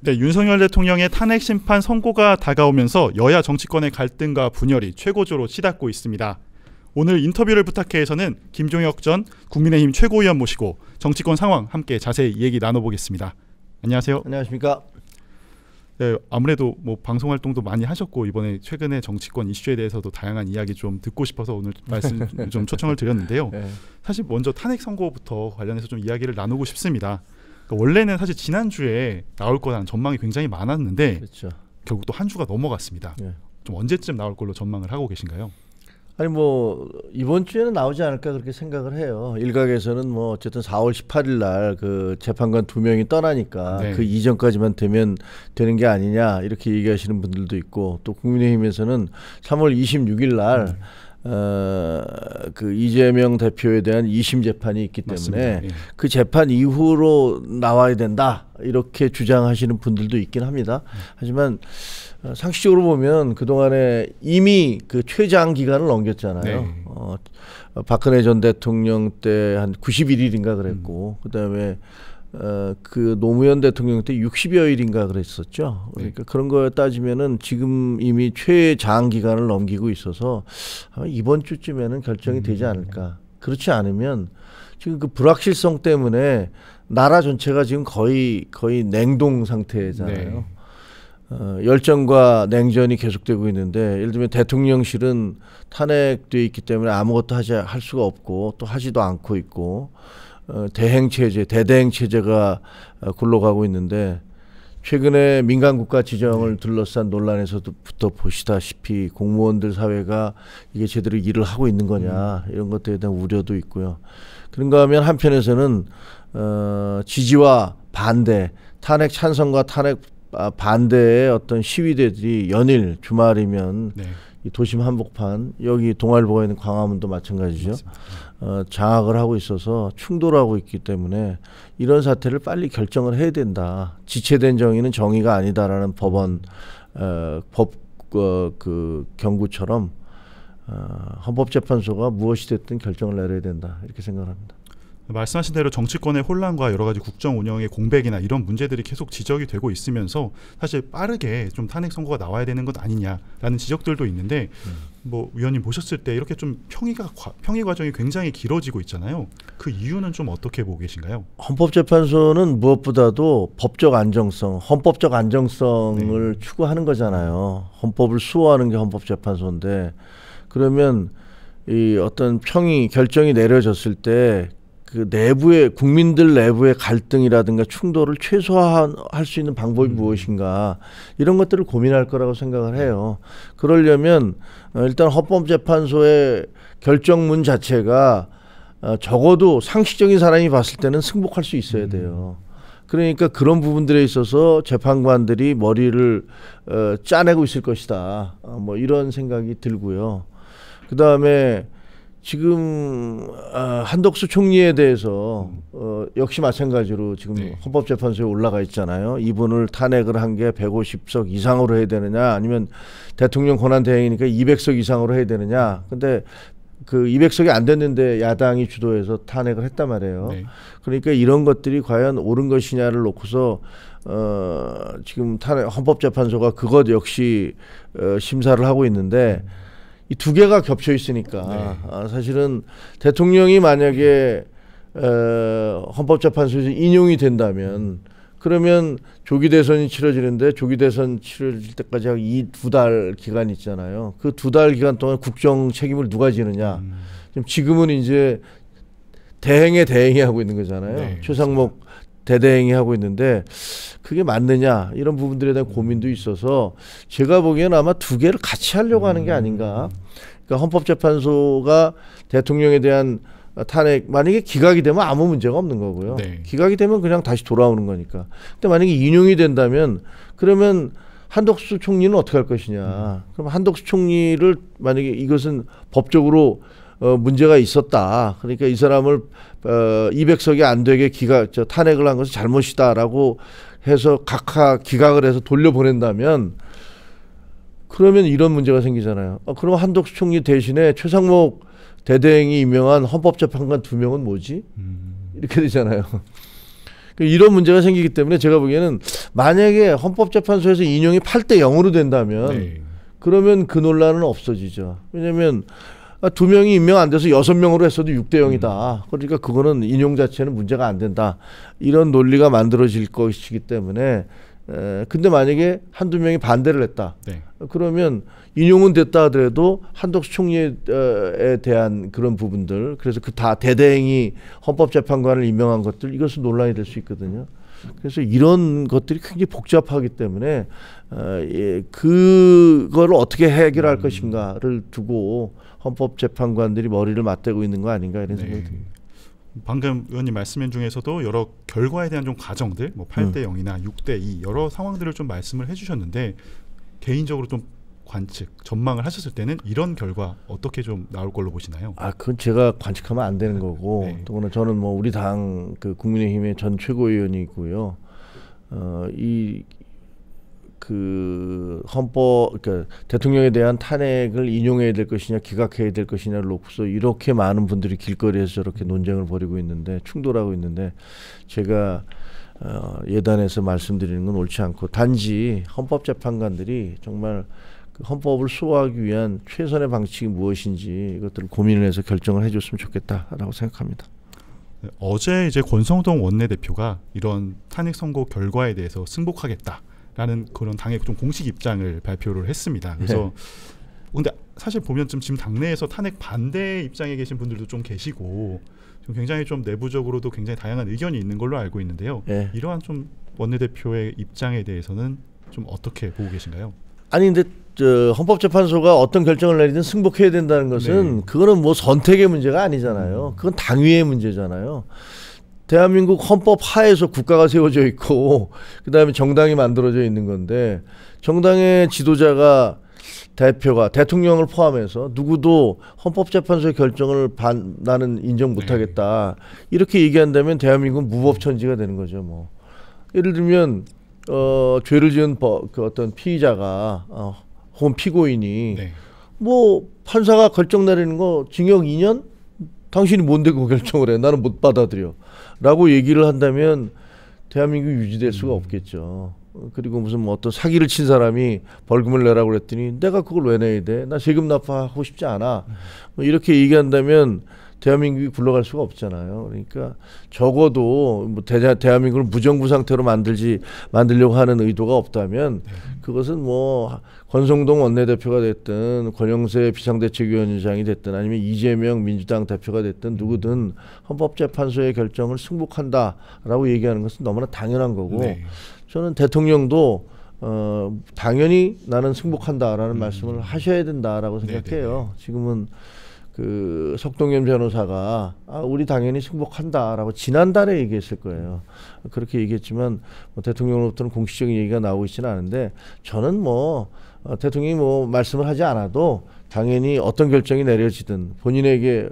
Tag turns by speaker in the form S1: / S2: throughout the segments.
S1: 네, 윤석열 대통령의 탄핵 심판 선고가 다가오면서 여야 정치권의 갈등과 분열이 최고조로 치닫고 있습니다. 오늘 인터뷰를 부탁해에서는 김종혁 전 국민의힘 최고위원 모시고 정치권 상황 함께 자세히 얘기 나눠보겠습니다. 안녕하세요.
S2: 안녕하십니까.
S1: 네, 아무래도 뭐 방송 활동도 많이 하셨고 이번에 최근에 정치권 이슈에 대해서도 다양한 이야기 좀 듣고 싶어서 오늘 말씀 좀 초청을 드렸는데요. 네. 사실 먼저 탄핵 선고부터 관련해서 좀 이야기를 나누고 싶습니다. 그러니까 원래는 사실 지난주에 나올 거라는 전망이 굉장히 많았는데
S2: 그렇죠.
S1: 결국 또 한 주가 넘어갔습니다. 네. 좀 언제쯤 나올 걸로 전망을 하고 계신가요?
S2: 아니 뭐 이번 주에는 나오지 않을까 그렇게 생각을 해요. 일각에서는 뭐 어쨌든 4월 18일 날 그 재판관 2명이 떠나니까
S1: 네.
S2: 그 이전까지만 되면 되는 게 아니냐 이렇게 얘기하시는 분들도 있고, 또 국민의힘에서는 3월 26일 날 그 이재명 대표에 대한 2심 재판이 있기 때문에
S1: 예.
S2: 그 재판 이후로 나와야 된다 이렇게 주장하시는 분들도 있긴 합니다. 하지만 상식적으로 보면 그동안에 이미 그 최장 기간을 넘겼잖아요.
S1: 네.
S2: 박근혜 전 대통령 때 한 91일인가 그랬고 그다음에 그 노무현 대통령 때 60여일인가 그랬었죠. 그러니까 그런 거 따지면은 지금 이미 최장 기간을 넘기고 있어서 아마 이번 주쯤에는 결정이 되지 않을까. 그렇지 않으면 지금 그 불확실성 때문에 나라 전체가 지금 거의 냉동 상태잖아요.
S1: 네.
S2: 열전과 냉전이 계속되고 있는데, 예를 들면 대통령실은 탄핵돼 있기 때문에 아무것도 할 수가 없고 또 하지도 않고 있고, 대대행 체제가 굴러가고 있는데, 최근에 민간국가 지정을 둘러싼 논란에서부터 보시다시피 공무원들 사회가 이게 제대로 일을 하고 있는 거냐 이런 것들에 대한 우려도 있고요. 그런가 하면 한편에서는 지지와 반대, 탄핵 찬성과 탄핵 반대의 어떤 시위대들이 연일 주말이면 이 도심 한복판, 여기 동아일보가 있는 광화문도 마찬가지죠. 장악을 하고 있어서 충돌하고 있기 때문에 이런 사태를 빨리 결정을 해야 된다. 지체된 정의는 정의가 아니다라는 법원 그 경고처럼 헌법재판소가 무엇이 됐든 결정을 내려야 된다 이렇게 생각합니다.
S1: 말씀하신 대로 정치권의 혼란과 여러 가지 국정 운영의 공백이나 이런 문제들이 계속 지적이 되고 있으면서 사실 빠르게 좀 탄핵 선고가 나와야 되는 것 아니냐라는 지적들도 있는데 뭐 위원님 보셨을 때 이렇게 좀 평의 과정이 굉장히 길어지고 있잖아요. 그 이유는 좀 어떻게 보고 계신가요?
S2: 헌법재판소는 무엇보다도 법적 안정성, 헌법적 안정성을 추구하는 거잖아요. 헌법을 수호하는 게 헌법재판소인데, 그러면 이 어떤 결정이 내려졌을 때 그 내부의 국민들 내부의 갈등이라든가 충돌을 최소화할 수 있는 방법이 무엇인가, 이런 것들을 고민할 거라고 생각을 해요. 그러려면 일단 헌법재판소의 결정문 자체가 적어도 상식적인 사람이 봤을 때는 승복할 수 있어야 돼요. 그러니까 그런 부분들에 있어서 재판관들이 머리를 짜내고 있을 것이다. 뭐 이런 생각이 들고요. 그다음에 지금 한덕수 총리에 대해서 역시 마찬가지로 지금 헌법재판소에 올라가 있잖아요. 이분을 탄핵을 한 게 150석 이상으로 해야 되느냐, 아니면 대통령 권한대행이니까 200석 이상으로 해야 되느냐. 근데 그 200석이 안 됐는데 야당이 주도해서 탄핵을 했단 말이에요. 그러니까 이런 것들이 과연 옳은 것이냐를 놓고서 지금 헌법재판소가 그것 역시 심사를 하고 있는데, 이 두 개가 겹쳐 있으니까 사실은 대통령이 만약에 헌법재판소에서 인용이 된다면, 그러면 조기 대선이 치러지는데 조기 대선 치러질 때까지 이 2달 기간 있잖아요. 그 2달 기간 동안 국정 책임을 누가 지느냐. 지금은 이제 대행이 하고 있는 거잖아요. 최상목 대대행이 하고 있는데 그게 맞느냐, 이런 부분들에 대한 고민도 있어서 제가 보기에는 아마 두 개를 같이 하려고 하는 게 아닌가. 그러니까 헌법재판소가 대통령에 대한 탄핵 만약에 기각이 되면 아무 문제가 없는 거고요. 기각이 되면 그냥 다시 돌아오는 거니까. 근데 만약에 인용이 된다면 그러면 한덕수 총리는 어떻게 할 것이냐. 그럼 한덕수 총리를 만약에 이것은 법적으로 문제가 있었다. 그러니까 이 사람을 200석이 안 되게 탄핵을 한 것은 잘못이다라고 해서 각하 기각을 해서 돌려보낸다면, 그러면 이런 문제가 생기잖아요. 그럼 한덕수 총리 대신에 최상목 대대행이 임명한 헌법재판관 2명은 뭐지? 이렇게 되잖아요. 이런 문제가 생기기 때문에 제가 보기에는 만약에 헌법재판소에서 인용이 8대 0으로 된다면
S1: 네.
S2: 그러면 그 논란은 없어지죠. 왜냐하면 2명이 임명 안 돼서 6명으로 했어도 6대 0이다. 그러니까 그거는 인용 자체는 문제가 안 된다. 이런 논리가 만들어질 것이기 때문에 근데 만약에 한두 명이 반대를 했다.
S1: 네.
S2: 그러면 인용은 됐다 하더라도 한덕수 총리에 대한 그런 부분들 그래서 그 다 대대행이 헌법재판관을 임명한 것들 이것은 논란이 될 수 있거든요. 그래서 이런 것들이 굉장히 복잡하기 때문에 그걸 어떻게 해결할 것인가를 두고 헌법재판관들이 머리를 맞대고 있는 거 아닌가 이런 생각이 듭니다.
S1: 방금 의원님 말씀 중에서도 여러 결과에 대한 좀 가정들, 뭐 8대 0이나 6대 2 여러 상황들을 좀 말씀을 해주셨는데 개인적으로 좀 관측, 전망을 하셨을 때는 이런 결과 어떻게 좀 나올 걸로 보시나요?
S2: 그건 제가 관측하면 안 되는 거고
S1: 네.
S2: 또 저는 뭐 우리 당 그 국민의힘의 전 최고위원이고요. 그 헌법 그러니까 대통령에 대한 탄핵을 인용해야 될 것이냐 기각해야 될 것이냐를 놓고서 이렇게 많은 분들이 길거리에서 저렇게 논쟁을 벌이고 있는데 충돌하고 있는데 제가 예단해서 말씀드리는 건 옳지 않고 단지 헌법재판관들이 정말 그 헌법을 수호하기 위한 최선의 방식이 무엇인지 이것들을 고민을 해서 결정을 해줬으면 좋겠다라고 생각합니다.
S1: 어제 이제 권성동 원내대표가 이런 탄핵 선고 결과에 대해서 승복하겠다라는 그런 당의 좀 공식 입장을 발표를 했습니다. 그래서 근데 사실 보면 지금 당내에서 탄핵 반대 입장에 계신 분들도 좀 계시고 좀 굉장히 좀 내부적으로도 굉장히 다양한 의견이 있는 걸로 알고 있는데요. 이러한 좀 원내대표의 입장에 대해서는 좀 어떻게 보고 계신가요?
S2: 아니 근데 헌법재판소가 어떤 결정을 내리든 승복해야 된다는 것은 그거는 뭐 선택의 문제가 아니잖아요. 그건 당위의 문제잖아요. 대한민국 헌법 하에서 국가가 세워져 있고 그다음에 정당이 만들어져 있는 건데 정당의 지도자가 대표가 대통령을 포함해서 누구도 헌법재판소의 결정을 나는 인정 못하겠다 이렇게 얘기한다면 대한민국은 무법천지가 되는 거죠. 뭐 예를 들면 죄를 지은 그 어떤 피의자가 혹은 피고인이 뭐 판사가 결정 내리는 거 징역 2년? 당신이 뭔데 그 결정을 해? 나는 못 받아들여. 라고 얘기를 한다면 대한민국이 유지될 수가 없겠죠. 그리고 무슨 뭐 어떤 사기를 친 사람이 벌금을 내라고 그랬더니 내가 그걸 왜 내야 돼? 나 세금 납부하고 싶지 않아. 뭐 이렇게 얘기한다면 대한민국이 굴러갈 수가 없잖아요. 그러니까 적어도 뭐 대한민국을 무정부 상태로 만들려고 하는 의도가 없다면 그것은 뭐 권성동 원내대표가 됐든 권영세 비상대책위원장이 됐든 아니면 이재명 민주당 대표가 됐든 누구든 헌법재판소의 결정을 승복한다라고 얘기하는 것은 너무나 당연한 거고 저는 대통령도 당연히 나는 승복한다라는 말씀을 하셔야 된다라고 생각해요. 지금은 그 석동현 변호사가 우리 당연히 승복한다라고 지난달에 얘기했을 거예요. 그렇게 얘기했지만 뭐 대통령으로부터는 공식적인 얘기가 나오고 있지는 않은데 저는 뭐 대통령이 뭐 말씀을 하지 않아도 당연히 어떤 결정이 내려지든 본인에게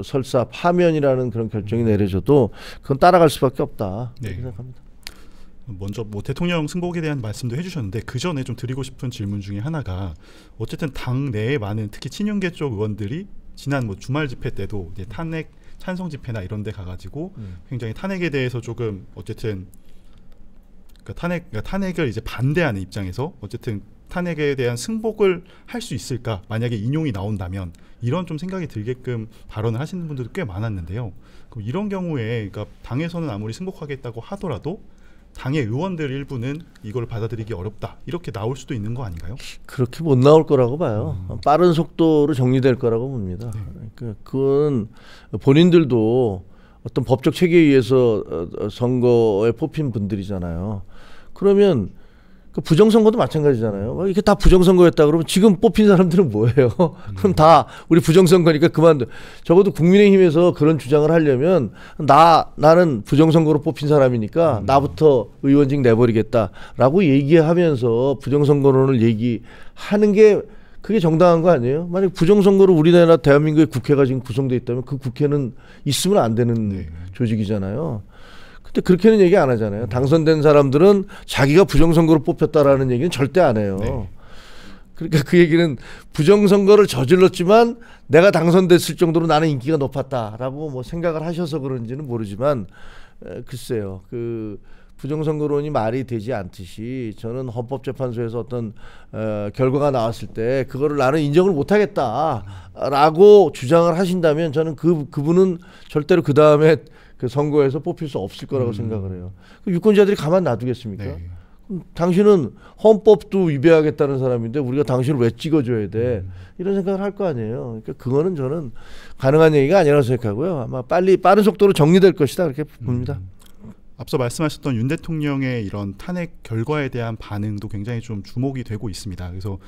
S2: 설사 파면이라는 그런 결정이 내려져도 그건 따라갈 수밖에 없다 이렇게 생각합니다.
S1: 먼저 뭐 대통령 승복에 대한 말씀도 해주셨는데 그 전에 좀 드리고 싶은 질문 중에 하나가 어쨌든 당 내에 많은 특히 친윤계 쪽 의원들이 지난 뭐 주말 집회 때도 이제 탄핵 찬성 집회나 이런 데 가가지고 굉장히 탄핵에 대해서 조금 어쨌든 탄핵을 이제 반대하는 입장에서 어쨌든 탄핵에 대한 승복을 할 수 있을까 만약에 인용이 나온다면 이런 좀 생각이 들게끔 발언을 하시는 분들도 꽤 많았는데요. 그럼 이런 경우에 그러니까 당에서는 아무리 승복하겠다고 하더라도 당의 의원들 일부는 이걸 받아들이기 어렵다 이렇게 나올 수도 있는 거 아닌가요?
S2: 그렇게 못 나올 거라고 봐요. 빠른 속도로 정리될 거라고 봅니다. 그러니까 그건 본인들도 어떤 법적 체계에 의해서 선거에 뽑힌 분들이잖아요. 그러면 그 부정선거도 마찬가지잖아요. 이렇게 다 부정선거였다 그러면 지금 뽑힌 사람들은 뭐예요? 그럼 다 우리 부정선거니까 그만둬. 적어도 국민의힘에서 그런 주장을 하려면 나는 부정선거로 뽑힌 사람이니까 나부터 의원직 내버리겠다라고 얘기하면서 부정선거론을 얘기하는 게 그게 정당한 거 아니에요? 만약 부정선거로 우리나라 대한민국의 국회가 지금 구성돼 있다면 그 국회는 있으면 안 되는 조직이잖아요. 근데 그렇게는 얘기 안 하잖아요. 당선된 사람들은 자기가 부정선거로 뽑혔다라는 얘기는 절대 안 해요. 그러니까 그 얘기는 부정선거를 저질렀지만 내가 당선됐을 정도로 나는 인기가 높았다라고 뭐 생각을 하셔서 그런지는 모르지만 글쎄요. 그 부정선거론이 말이 되지 않듯이 저는 헌법재판소에서 어떤 결과가 나왔을 때 그거를 나는 인정을 못하겠다라고 주장을 하신다면 저는 그분은 절대로 그 다음에 그 선거에서 뽑힐 수 없을 거라고 생각을 해요. 그 유권자들이 가만 놔두겠습니까?
S1: 네.
S2: 당신은 헌법도 위배하겠다는 사람인데 우리가 당신을 왜 찍어줘야 돼? 이런 생각을 할 거 아니에요. 그러니까 그거는 저는 가능한 얘기가 아니라고 생각하고요. 아마 빠른 속도로 정리될 것이다 그렇게 봅니다.
S1: 앞서 말씀하셨던 윤 대통령의 이런 탄핵 결과에 대한 반응도 굉장히 좀 주목이 되고 있습니다. 그래서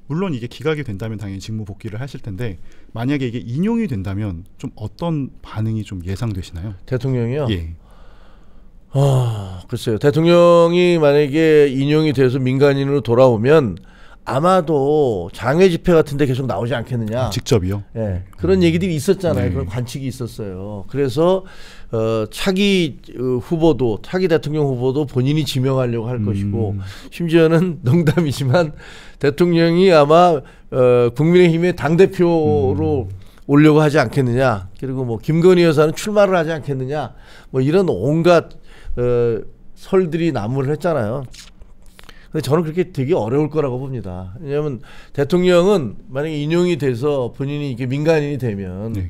S1: 물론 이게 기각이 된다면 당연히 직무 복귀를 하실 텐데 만약에 이게 인용이 된다면 좀 어떤 반응이 좀 예상되시나요?
S2: 대통령이요?
S1: 예.
S2: 글쎄요. 대통령이 만약에 인용이 돼서 민간인으로 돌아오면 아마도 장외 집회 같은 데 계속 나오지 않겠느냐.
S1: 직접이요?
S2: 예. 그런 얘기들이 있었잖아요.
S1: 네.
S2: 그런 관측이 있었어요. 그래서 차기 후보도 차기 대통령 후보도 본인이 지명하려고 할 것이고 심지어는 농담이지만 대통령이 아마 국민의힘의 당대표로 오려고 하지 않겠느냐. 그리고 뭐 김건희 여사는 출마를 하지 않겠느냐. 뭐 이런 온갖 설들이 난무를 했잖아요. 근데 저는 그렇게 되게 어려울 거라고 봅니다. 왜냐하면 대통령은 만약에 인용이 돼서 본인이 이렇게 민간인이 되면
S1: 네.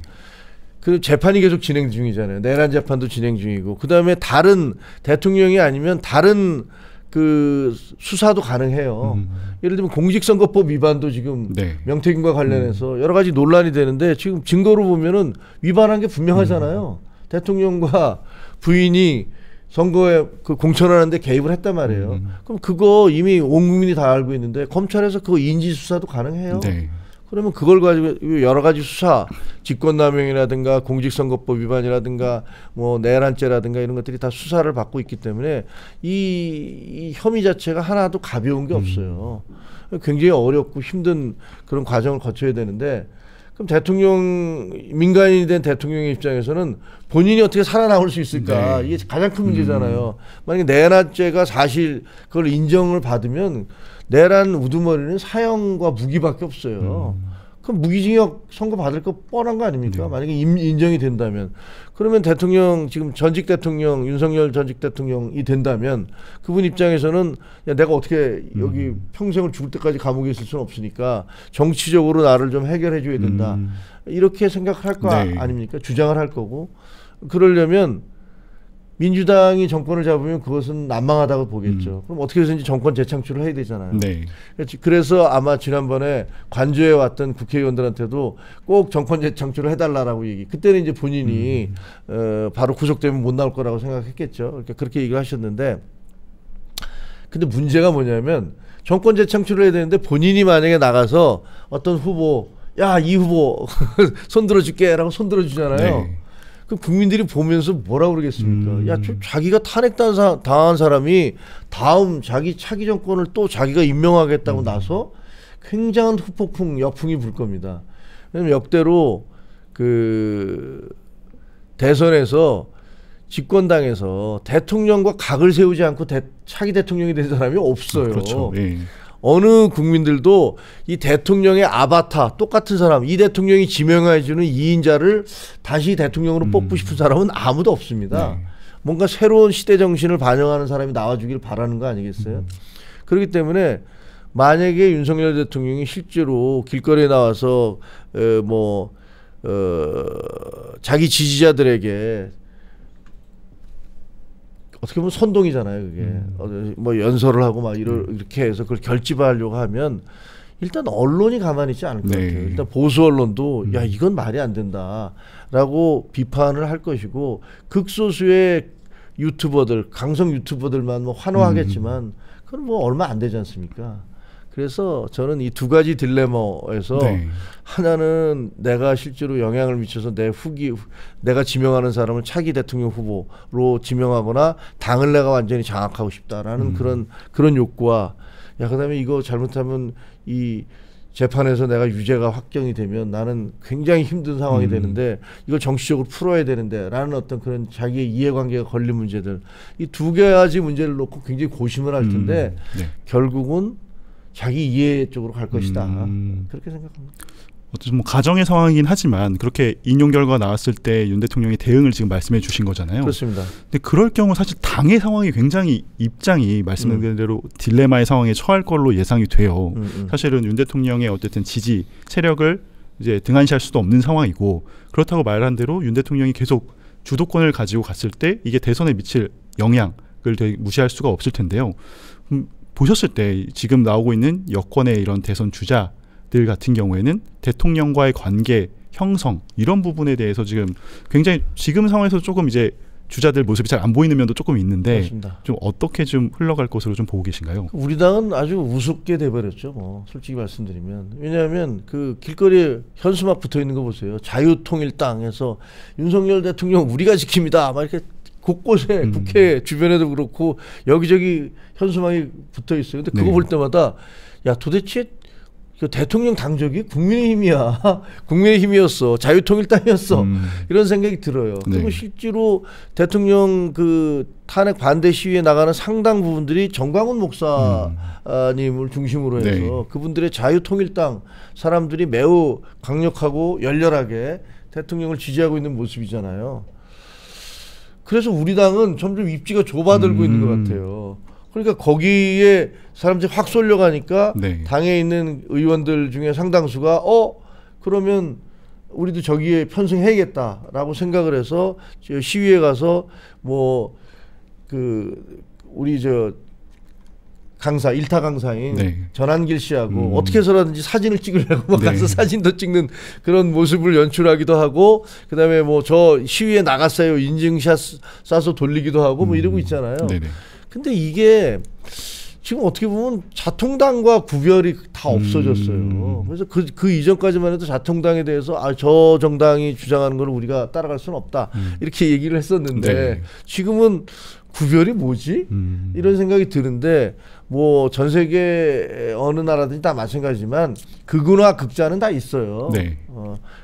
S2: 그 재판이 계속 진행 중이잖아요. 내란 재판도 진행 중이고 그 다음에 다른 대통령이 아니면 다른 그 수사도 가능해요. 예를 들면 공직선거법 위반도 지금
S1: 네.
S2: 명태균과 관련해서 여러 가지 논란이 되는데 지금 증거로 보면은 위반한 게 분명하잖아요. 대통령과 부인이 선거에 그 공천하는데 개입을 했단 말이에요. 그럼 그거 이미 온 국민이 다 알고 있는데 검찰에서 그거 인지 수사도 가능해요.
S1: 네.
S2: 그러면 그걸 가지고 여러 가지 수사, 직권남용이라든가 공직선거법 위반이라든가 뭐 내란죄라든가 이런 것들이 다 수사를 받고 있기 때문에 이 혐의 자체가 하나도 가벼운 게 없어요. 굉장히 어렵고 힘든 그런 과정을 거쳐야 되는데 그럼 민간인이 된 대통령의 입장에서는 본인이 어떻게 살아남을 수 있을까?
S1: 네.
S2: 이게 가장 큰 문제잖아요. 만약에 내란죄가 사실 그걸 인정을 받으면 내란 우두머리는 사형과 무기밖에 없어요. 그럼 무기징역 선고 받을 거 뻔한 거 아닙니까?
S1: 네.
S2: 만약에 인정이 된다면. 그러면 대통령 지금 전직 대통령 윤석열 전직 대통령이 된다면 그분 입장에서는 야, 내가 어떻게 여기 평생을 죽을 때까지 감옥에 있을 수는 없으니까 정치적으로 나를 좀 해결해 줘야 된다. 이렇게 생각할 거
S1: 네. 아닙니까?
S2: 주장을 할 거고 그러려면 민주당이 정권을 잡으면 그것은 난망하다고 보겠죠. 그럼 어떻게 해서든지 정권 재창출을 해야 되잖아요.
S1: 네.
S2: 그래서 아마 지난번에 관저에 왔던 국회의원들한테도 꼭 정권 재창출을 해달라고 얘기. 그때는 이제 본인이 바로 구속되면 못 나올 거라고 생각했겠죠. 그러니까 그렇게 얘기를 하셨는데, 근데 문제가 뭐냐면 정권 재창출을 해야 되는데 본인이 만약에 나가서 어떤 후보, 야, 이 후보 손들어 줄게라고 손들어 주잖아요.
S1: 네.
S2: 그 국민들이 보면서 뭐라 그러겠습니까? 야, 자기가 탄핵당한 사람이 다음 자기 차기 정권을 또 자기가 임명하겠다고 나서 굉장한 후폭풍, 역풍이 불 겁니다. 왜냐면 역대로 그 대선에서 집권당에서 대통령과 각을 세우지 않고 차기 대통령이 된 사람이 없어요.
S1: 그렇죠. 네.
S2: 어느 국민들도 이 대통령의 아바타 똑같은 사람, 이 대통령이 지명해주는 2인자를 다시 대통령으로 뽑고 싶은 사람은 아무도 없습니다.
S1: 네.
S2: 뭔가 새로운 시대 정신을 반영하는 사람이 나와주길 바라는 거 아니겠어요? 그렇기 때문에 만약에 윤석열 대통령이 실제로 길거리에 나와서 자기 지지자들에게 어떻게 보면 선동이잖아요, 그게. 뭐 연설을 하고 막 이렇게 해서 그걸 결집하려고 하면 일단 언론이 가만히 있지 않을 것
S1: 네.
S2: 같아요. 일단 보수 언론도 야, 이건 말이 안 된다라고 비판을 할 것이고 극소수의 유튜버들, 강성 유튜버들만 뭐 환호하겠지만 그건 뭐 얼마 안 되지 않습니까? 그래서 저는 이 두 가지 딜레마에서
S1: 네.
S2: 하나는 내가 실제로 영향을 미쳐서 내가 지명하는 사람을 차기 대통령 후보로 지명하거나 당을 내가 완전히 장악하고 싶다라는 그런 욕구와 그다음에 이거 잘못하면 이 재판에서 내가 유죄가 확정이 되면 나는 굉장히 힘든 상황이 되는데 이걸 정치적으로 풀어야 되는데 라는 어떤 그런 자기의 이해관계가 걸린 문제들 이 두 가지 문제를 놓고 굉장히 고심을 할 텐데
S1: 네.
S2: 결국은 자기 이해 쪽으로 갈 것이다. 그렇게 생각합니다.
S1: 어떤 뭐 가정의 상황이긴 하지만 그렇게 인용 결과가 나왔을 때 윤 대통령의 대응을 지금 말씀해 주신 거잖아요.
S2: 그렇습니다.
S1: 근데 그럴 경우 사실 당의 상황이 굉장히 입장이 말씀드린 대로 딜레마의 상황에 처할 걸로 예상이 돼요. 사실은 윤 대통령의 어쨌든 지지 세력을 이제 등한시할 수도 없는 상황이고 그렇다고 말한 대로 윤 대통령이 계속 주도권을 가지고 갔을 때 이게 대선에 미칠 영향을 되게 무시할 수가 없을 텐데요. 보셨을 때 지금 나오고 있는 여권의 이런 대선 주자들 같은 경우에는 대통령과의 관계 형성 이런 부분에 대해서 지금 굉장히 지금 상황에서 조금 이제 주자들 모습이 잘 안 보이는 면도 조금 있는데
S2: 그렇습니다.
S1: 좀 어떻게 좀 흘러갈 것으로 좀 보고 계신가요?
S2: 우리 당은 아주 우습게 돼버렸죠. 뭐 솔직히 말씀드리면 왜냐하면 그 길거리에 현수막 붙어 있는 거 보세요. 자유통일당에서 윤석열 대통령 우리가 지킵니다. 막 이렇게 곳곳에 국회 주변에도 그렇고 여기저기 현수막이 붙어 있어요. 근데 그거 볼 때마다 야 도대체 그 대통령 당적이 국민의힘이야. 국민의힘이었어. 자유통일당이었어. 이런 생각이 들어요. 그리고 실제로 대통령 그 탄핵 반대 시위에 나가는 상당 부분들이 정광훈 목사님을 중심으로 해서 그분들의 자유통일당 사람들이 매우 강력하고 열렬하게 대통령을 지지하고 있는 모습이잖아요. 그래서 우리 당은 점점 입지가 좁아들고 있는 것 같아요. 그러니까 거기에 사람들이 확 쏠려가니까 당에 있는 의원들 중에 상당수가 그러면 우리도 저기에 편승해야겠다라고 생각을 해서 시위에 가서 뭐 그 우리 저 강사 일타 강사인 전한길 씨하고 어떻게 해서라든지 사진을 찍으려고 막 가서 사진도 찍는 그런 모습을 연출하기도 하고 그다음에 뭐 저 시위에 나갔어요 인증샷 쏴서 돌리기도 하고 뭐 이러고 있잖아요. 근데 이게 지금 어떻게 보면 자통당과 구별이 다 없어졌어요. 그래서 그 이전까지만 해도 자통당에 대해서 저 정당이 주장하는 걸 우리가 따라갈 수는 없다. 이렇게 얘기를 했었는데 지금은 구별이 뭐지? 이런 생각이 드는데 뭐 전 세계 어느 나라든지 다 마찬가지지만 극우나 극자는 다 있어요.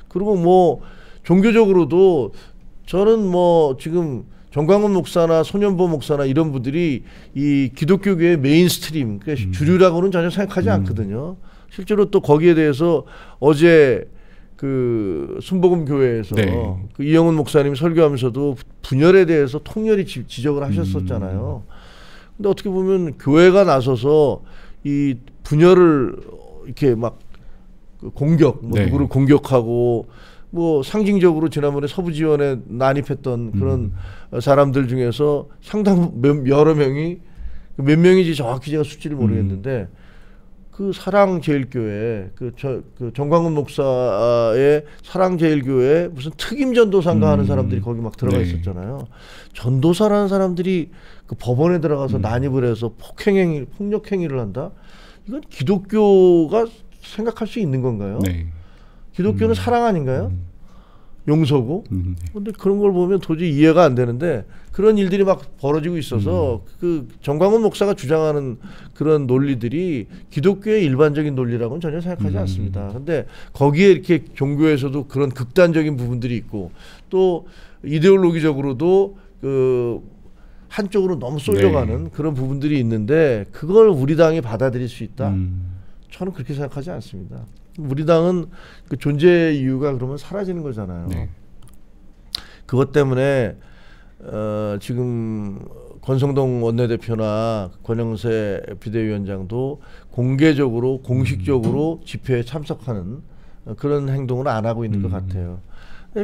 S2: 그리고 뭐 종교적으로도 저는 뭐 지금 정광훈 목사나 손현보 목사나 이런 분들이 이 기독교계의 메인스트림, 그러니까 주류라고는 전혀 생각하지 않거든요. 실제로 또 거기에 대해서 어제 그 순복음 교회에서 그 이영훈 목사님이 설교하면서도 분열에 대해서 통렬히 지적을 하셨었잖아요. 근데 어떻게 보면 교회가 나서서 이 분열을 이렇게 막 공격, 뭐 누구를 공격하고 뭐 상징적으로 지난번에 서부지원에 난입했던 그런 사람들 중에서 상당 여러 명이 몇 명인지 정확히 제가 수치를 모르겠는데 그 사랑제일교회 그 정광훈 목사의 사랑제일교회 무슨 특임 전도사인가 하는 사람들이 거기 막 들어가 있었잖아요. 전도사라는 사람들이 그 법원에 들어가서 난입을 해서 폭력행위를 한다. 이건 기독교가 생각할 수 있는 건가요? 기독교는 사랑 아닌가요? 용서고. 근데 그런 걸 보면 도저히 이해가 안 되는데 그런 일들이 막 벌어지고 있어서 그 정광훈 목사가 주장하는 그런 논리들이 기독교의 일반적인 논리라고는 전혀 생각하지 않습니다. 근데 거기에 이렇게 종교에서도 그런 극단적인 부분들이 있고 또 이데올로기적으로도 그 한쪽으로 너무 쏠려가는 그런 부분들이 있는데 그걸 우리 당이 받아들일 수 있다? 저는 그렇게 생각하지 않습니다. 우리 당은 그 존재 이유가 그러면 사라지는 거잖아요. 그것 때문에 지금 권성동 원내대표나 권영세 비대위원장도 공개적으로 공식적으로 집회에 참석하는 그런 행동을 안 하고 있는 것 같아요.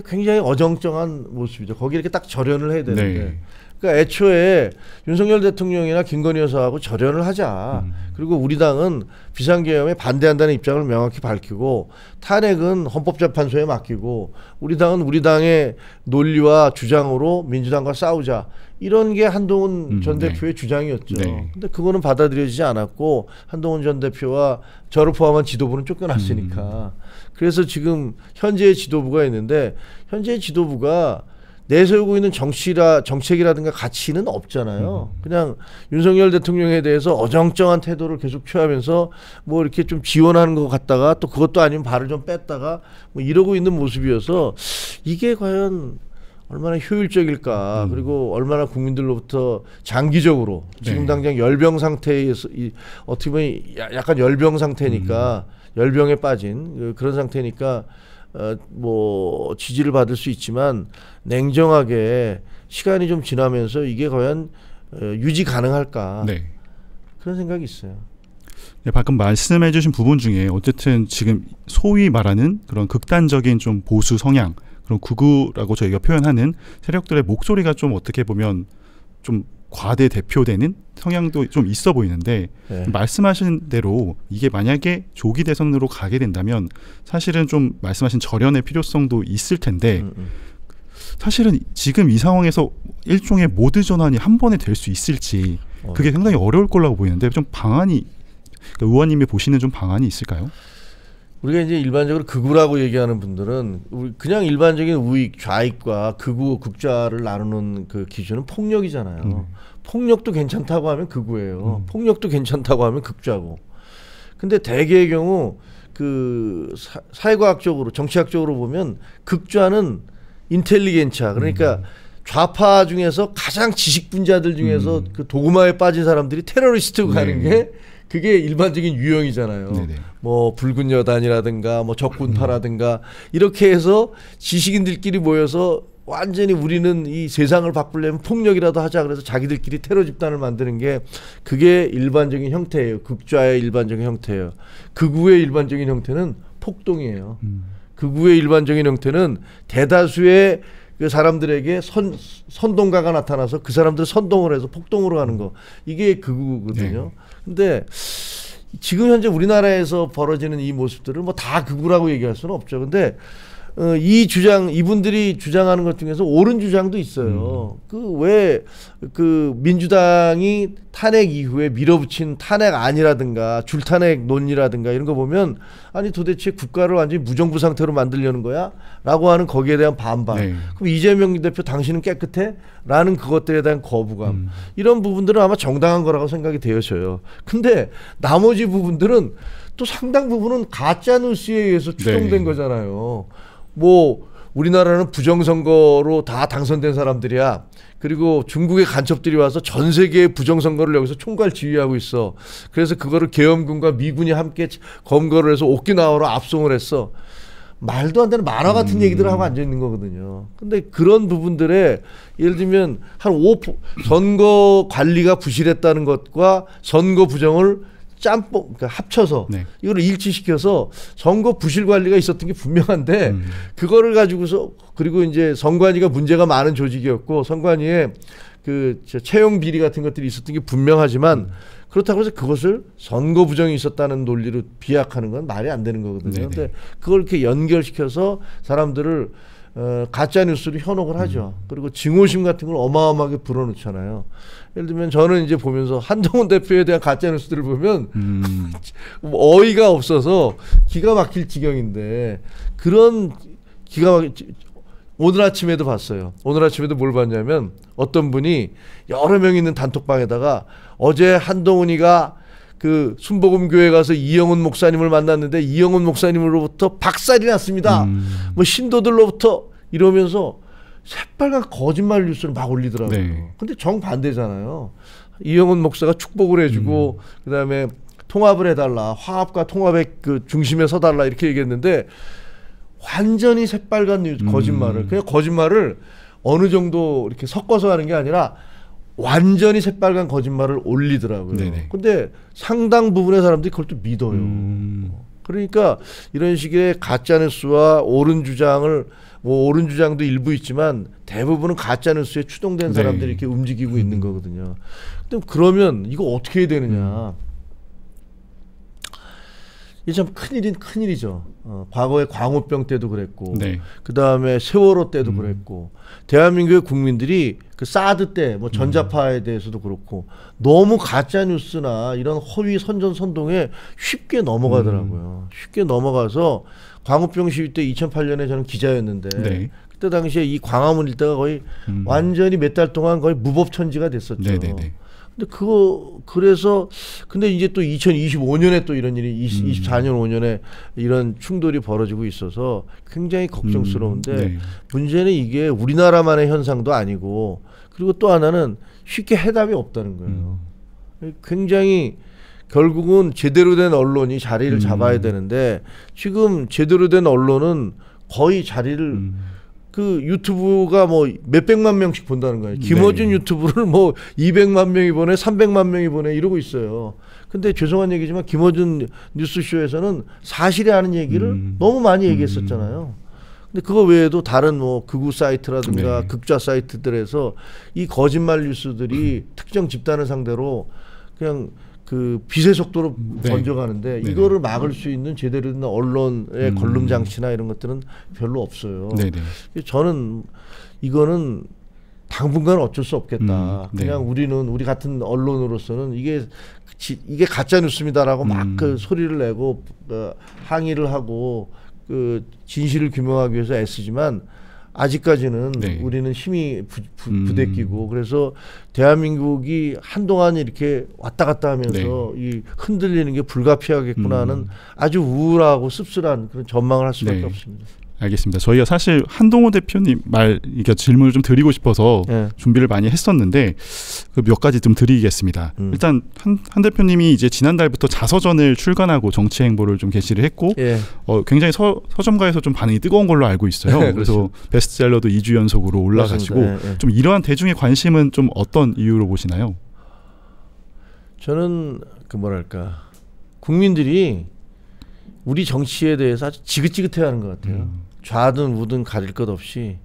S2: 굉장히 어정쩡한 모습이죠. 거기 이렇게 딱 절연을 해야 되는데 그러니까 애초에 윤석열 대통령이나 김건희 여사하고 절연을 하자. 그리고 우리 당은 비상계엄에 반대한다는 입장을 명확히 밝히고 탄핵은 헌법재판소에 맡기고 우리 당은 우리 당의 논리와 주장으로 민주당과 싸우자. 이런 게 한동훈 전 대표의 주장이었죠. 근데 그거는 받아들여지지 않았고 한동훈 전 대표와 저를 포함한 지도부는 쫓겨났으니까. 그래서 지금 현재의 지도부가 있는데 현재의 지도부가 내세우고 있는 정책이라든가 가치는 없잖아요. 그냥 윤석열 대통령에 대해서 어정쩡한 태도를 계속 취하면서 뭐 이렇게 좀 지원하는 것 같다가 또 그것도 아니면 발을 좀 뺐다가 뭐 이러고 있는 모습이어서 이게 과연 얼마나 효율적일까 그리고 얼마나 국민들로부터 장기적으로 지금 당장 열병 상태에서 어떻게 보면 약간 열병 상태니까 열병에 빠진 그런 상태니까 뭐 지지를 받을 수 있지만 냉정하게 시간이 좀 지나면서 이게 과연 유지 가능할까
S1: 네.
S2: 그런 생각이 있어요.
S1: 네, 방금 말씀해주신 부분 중에 어쨌든 지금 소위 말하는 그런 극단적인 좀 보수 성향 그런 극우라고 저희가 표현하는 세력들의 목소리가 좀 어떻게 보면 좀 과대 대표되는 성향도 좀 있어 보이는데
S2: 네.
S1: 말씀하신 대로 이게 만약에 조기 대선으로 가게 된다면 사실은 좀 말씀하신 절연의 필요성도 있을 텐데 사실은 지금 이 상황에서 일종의 모드 전환이 한 번에 될 수 있을지 그게 상당히 어려울 거라고 보이는데 좀 방안이 그러니까 의원님이 보시는 좀 방안이 있을까요?
S2: 우리가 이제 일반적으로 극우라고 얘기하는 분들은 그냥 일반적인 우익, 좌익과 극우, 극좌를 나누는 그 기준은 폭력이잖아요. 폭력도 괜찮다고 하면 극우예요. 폭력도 괜찮다고 하면 극좌고. 근데 대개의 경우 그 사회과학적으로, 정치학적으로 보면 극좌는 인텔리겐차, 그러니까 좌파 중에서 가장 지식분자들 중에서 그 도그마에 빠진 사람들이 테러리스트로 가는 게 그게 일반적인 유형이잖아요.
S1: 네네.
S2: 뭐 붉은 여단이라든가 뭐 적군파라든가 이렇게 해서 지식인들끼리 모여서 완전히 우리는 이 세상을 바꾸려면 폭력이라도 하자 그래서 자기들끼리 테러 집단을 만드는 게 그게 일반적인 형태예요. 극좌의 일반적인 형태예요. 극우의 일반적인 형태는 폭동이에요. 극우의 일반적인 형태는 대다수의 그 사람들에게 선동가가 나타나서 그 사람들을 선동을 해서 폭동으로 가는 거 이게 극우거든요. 근데 지금 현재 우리나라에서 벌어지는 이 모습들을 뭐 다 극우라고 얘기할 수는 없죠. 근데 이분들이 주장하는 것 중에서 옳은 주장도 있어요. 그 민주당이 탄핵 이후에 밀어붙인 탄핵 안이라든가 줄탄핵 논의라든가 이런 거 보면 아니 도대체 국가를 완전히 무정부 상태로 만들려는 거야? 라고 하는 거기에 대한 반발.
S1: 네.
S2: 그럼 이재명 대표 당신은 깨끗해? 라는 그것들에 대한 거부감. 이런 부분들은 아마 정당한 거라고 생각이 되어져요. 근데 나머지 부분들은 또 상당 부분은 가짜 뉴스에 의해서 추동된 거잖아요. 뭐 우리나라는 부정선거로 다 당선된 사람들이야. 그리고 중국의 간첩들이 와서 전 세계의 부정선거를 여기서 총괄 지휘하고 있어. 그래서 그거를 계엄군과 미군이 함께 검거를 해서 오키나와로 압송을 했어. 말도 안 되는 만화 같은 얘기들을 하고 앉아 있는 거거든요. 근데 그런 부분들에 예를 들면 한 5% 선거 관리가 부실했다는 것과 선거 부정을 그러니까 합쳐서 이거를 일치시켜서 선거 부실 관리가 있었던 게 분명한데 그거를 가지고서 그리고 이제 선관위가 문제가 많은 조직이었고 선관위에 그 채용 비리 같은 것들이 있었던 게 분명하지만 그렇다고 해서 그것을 선거 부정이 있었다는 논리로 비약하는 건 말이 안 되는 거거든요. 근데 그걸 이렇게 연결시켜서 사람들을 가짜 뉴스로 현혹을 하죠. 그리고 증오심 같은 걸 어마어마하게 불어넣잖아요. 예를 들면 저는 이제 보면서 한동훈 대표에 대한 가짜 뉴스들을 보면 어이가 없어서 기가 막힐 지경인데 그런 오늘 아침에도 봤어요. 오늘 아침에도 뭘 봤냐면 어떤 분이 여러 명 있는 단톡방에다가 어제 한동훈이가 그 순복음교회 가서 이영훈 목사님을 만났는데 이영훈 목사님으로부터 박살이 났습니다. 뭐 신도들로부터 이러면서 새빨간 거짓말 뉴스를 막 올리더라고요. 근데 정반대잖아요. 이영훈 목사가 축복을 해주고 그다음에 통합을 해달라. 화합과 통합의 그 중심에 서달라 이렇게 얘기했는데 완전히 새빨간 뉴스, 거짓말을 그냥 거짓말을 어느 정도 이렇게 섞어서 하는 게 아니라 완전히 새빨간 거짓말을 올리더라고요. 근데 상당 부분의 사람들이 그걸 또 믿어요. 그러니까 이런 식의 가짜뉴스와 옳은 주장을 뭐 옳은 주장도 일부 있지만 대부분은 가짜뉴스에 추동된 사람들이 이렇게 움직이고 있는 거거든요. 근데 그러면 이거 어떻게 해야 되느냐. 이게 참 큰일이죠. 과거에 광우병 때도 그랬고 그 다음에 세월호 때도 그랬고 대한민국의 국민들이 그 사드 때 뭐 전자파에 대해서도 그렇고 너무 가짜 뉴스나 이런 허위 선전선동에 쉽게 넘어가더라고요. 쉽게 넘어가서 광우병 시위 때 2008년에 저는 기자였는데 그때 당시에 이 광화문 일대가 거의 완전히 몇 달 동안 거의 무법천지가 됐었죠. 근데 그래서 근데 이제 또 2025년에 또 이런 일이 24년 5년에 이런 충돌이 벌어지고 있어서 굉장히 걱정스러운데 문제는 이게 우리나라만의 현상도 아니고 그리고 또 하나는 쉽게 해답이 없다는 거예요. 굉장히 결국은 제대로 된 언론이 자리를 잡아야 되는데 지금 제대로 된 언론은 거의 자리를 그 유튜브가 뭐 몇백만 명씩 본다는 거예요. 김어준 유튜브를 뭐 200만 명이 보내, 300만 명이 보내 이러고 있어요. 근데 죄송한 얘기지만 김어준 뉴스쇼에서는 사실이 아닌 얘기를 너무 많이 얘기했었잖아요. 근데 그거 외에도 다른 뭐 극우 사이트라든가 극좌 사이트들에서 이 거짓말 뉴스들이 특정 집단을 상대로 그냥 그 빛의 속도로 번져가는데 이거를 막을 수 있는 제대로 된 언론의 걸름 장치나 이런 것들은 별로 없어요. 저는 이거는 당분간 어쩔 수 없겠다. 그냥 우리 같은 언론으로서는 이게 가짜 뉴스입니다라고 막 그 소리를 내고 항의를 하고 그 진실을 규명하기 위해서 애쓰지만 아직까지는 우리는 힘이 부대끼고 그래서 대한민국이 한동안 이렇게 왔다 갔다 하면서 이 흔들리는 게 불가피하겠구나 하는 아주 우울하고 씁쓸한 그런 전망을 할 수밖에 없습니다.
S1: 알겠습니다. 저희가 사실 한동호 대표님 이게 질문을 좀 드리고 싶어서 준비를 많이 했었는데 그 몇 가지 좀 드리겠습니다. 일단 한 대표님이 이제 지난달부터 자서전을 출간하고 정치 행보를 좀 게시를 했고 굉장히 서점가에서 좀 반응이 뜨거운 걸로 알고 있어요. 그래서 베스트셀러도 2주 연속으로 올라가시고 좀 이러한 대중의 관심은 좀 어떤 이유로 보시나요?
S2: 저는 그 뭐랄까 국민들이 우리 정치에 대해서 아주 지긋지긋해하는 것 같아요. 좌든 우든 가릴 것 없이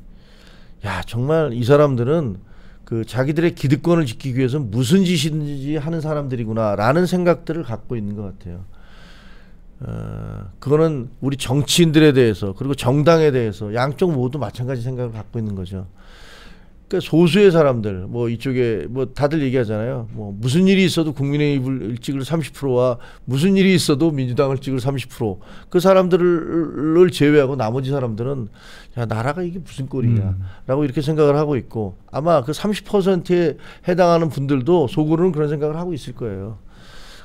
S2: 야 정말 이 사람들은 그 자기들의 기득권을 지키기 위해서 무슨 짓인지 하는 사람들이구나라는 생각들을 갖고 있는 것 같아요. 그거는 우리 정치인들에 대해서 그리고 정당에 대해서 양쪽 모두 마찬가지 생각을 갖고 있는 거죠. 그러니까 소수의 사람들 뭐 이쪽에 뭐 다들 얘기하잖아요. 뭐 무슨 일이 있어도 국민의힘을 찍을 30%와 무슨 일이 있어도 민주당을 찍을 30% 그 사람들을 제외하고 나머지 사람들은 야 나라가 이게 무슨 꼴이냐라고 이렇게 생각을 하고 있고 아마 그 30%에 해당하는 분들도 속으로는 그런 생각을 하고 있을 거예요.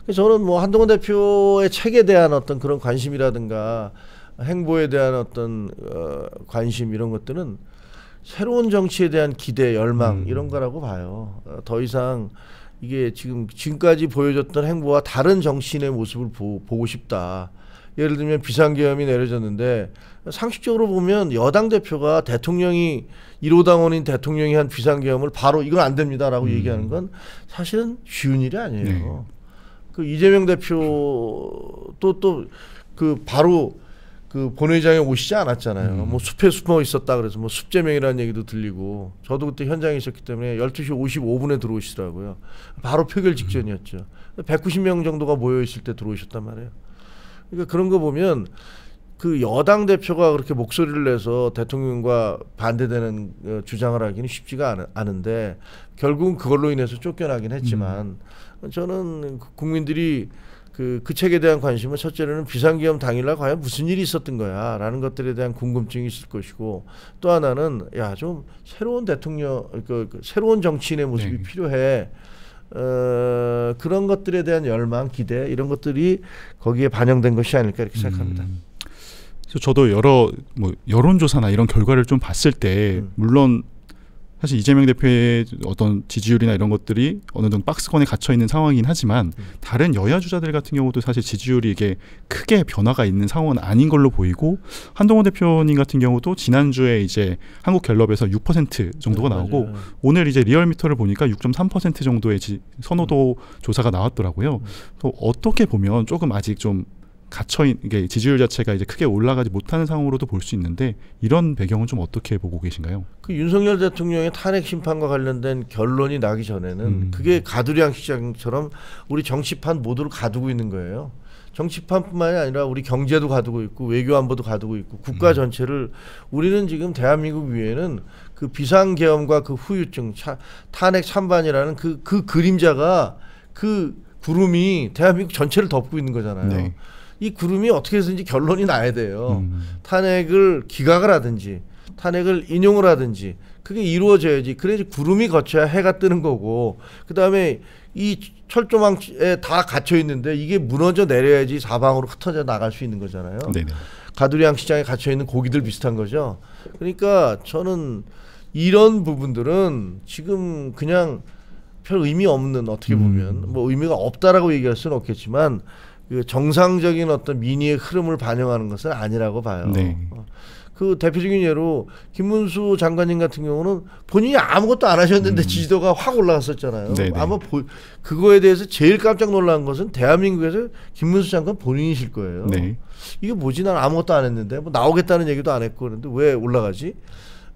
S2: 그래서 저는 뭐 한동훈 대표의 책에 대한 어떤 그런 관심이라든가 행보에 대한 어떤 관심 이런 것들은 새로운 정치에 대한 기대, 열망 이런 거라고 봐요. 더 이상 이게 지금까지 보여줬던 행보와 다른 정치인의 모습을 보고 싶다. 예를 들면 비상계엄이 내려졌는데 상식적으로 보면 여당 대표가 대통령이 1호 당원인 대통령이 한 비상계엄을 바로 이건 안 됩니다라고 얘기하는 건 사실은 쉬운 일이 아니에요. 그 이재명 대표 또 그 바로 그 본회의장에 오시지 않았잖아요. 뭐 숲에 숨어 있었다 그래서 뭐 숲제명이라는 얘기도 들리고 저도 그때 현장에 있었기 때문에 12시 55분에 들어오시더라고요. 바로 표결 직전이었죠. 190명 정도가 모여 있을 때 들어오셨단 말이에요. 그러니까 그런 거 보면 그 여당 대표가 그렇게 목소리를 내서 대통령과 반대되는 주장을 하기는 쉽지가 않은데 결국은 그걸로 인해서 쫓겨나긴 했지만 저는 국민들이 그 책에 대한 관심은 첫째로는 비상계엄 당일날 과연 무슨 일이 있었던 거야 라는 것들에 대한 궁금증이 있을 것이고 또 하나는 야 좀 새로운 대통령 새로운 정치인의 모습이 필요해 그런 것들에 대한 열망 기대 이런 것들이 거기에 반영된 것이 아닐까 이렇게 생각합니다.
S1: 그래서 저도 여러 뭐 여론조사나 이런 결과를 좀 봤을 때 물론 사실 이재명 대표의 어떤 지지율이나 이런 것들이 어느 정도 박스권에 갇혀 있는 상황이긴 하지만 다른 여야 주자들 같은 경우도 사실 지지율이 이게 크게 변화가 있는 상황은 아닌 걸로 보이고 한동훈 대표님 같은 경우도 지난주에 이제 한국갤럽에서 6% 정도가 나오고 오늘 이제 리얼미터를 보니까 6.3% 정도의 선호도 조사가 나왔더라고요. 또 어떻게 보면 조금 아직 좀 갇혀있는 이게 지지율 자체가 이제 크게 올라가지 못하는 상황으로도 볼 수 있는데 이런 배경은 좀 어떻게 보고 계신가요?
S2: 그 윤석열 대통령의 탄핵 심판과 관련된 결론이 나기 전에는 그게 가두리안 시장처럼 우리 정치판 모두를 가두고 있는 거예요. 정치판뿐만이 아니라 우리 경제도 가두고 있고 외교안보도 가두고 있고 국가 전체를 우리는 지금 대한민국 위에는 그 비상계엄과 그 후유증 탄핵 찬반이라는 그 그림자가 그 구름이 대한민국 전체를 덮고 있는 거잖아요. 이 구름이 어떻게 해서든지 결론이 나야 돼요. 탄핵을 기각을 하든지 탄핵을 인용을 하든지 그게 이루어져야지. 그래야지 구름이 거쳐야 해가 뜨는 거고 그다음에 이 철조망에 다 갇혀 있는데 이게 무너져 내려야지 사방으로 흩어져 나갈 수 있는 거잖아요. 가두리안 시장에 갇혀 있는 고기들 비슷한 거죠. 그러니까 저는 이런 부분들은 지금 그냥 별 의미 없는 어떻게 보면 뭐 의미가 없다라고 얘기할 수는 없겠지만 그 정상적인 어떤 민의의 흐름을 반영하는 것은 아니라고 봐요.
S1: 네.
S2: 그 대표적인 예로 김문수 장관님 같은 경우는 본인이 아무것도 안 하셨는데 지지도가 확 올라갔었잖아요.
S1: 네네.
S2: 아마 그거에 대해서 제일 깜짝 놀란 것은 대한민국에서 김문수 장관 본인이실 거예요.
S1: 네.
S2: 이게 뭐지? 난 아무것도 안 했는데 뭐 나오겠다는 얘기도 안 했고 그런데 왜 올라가지?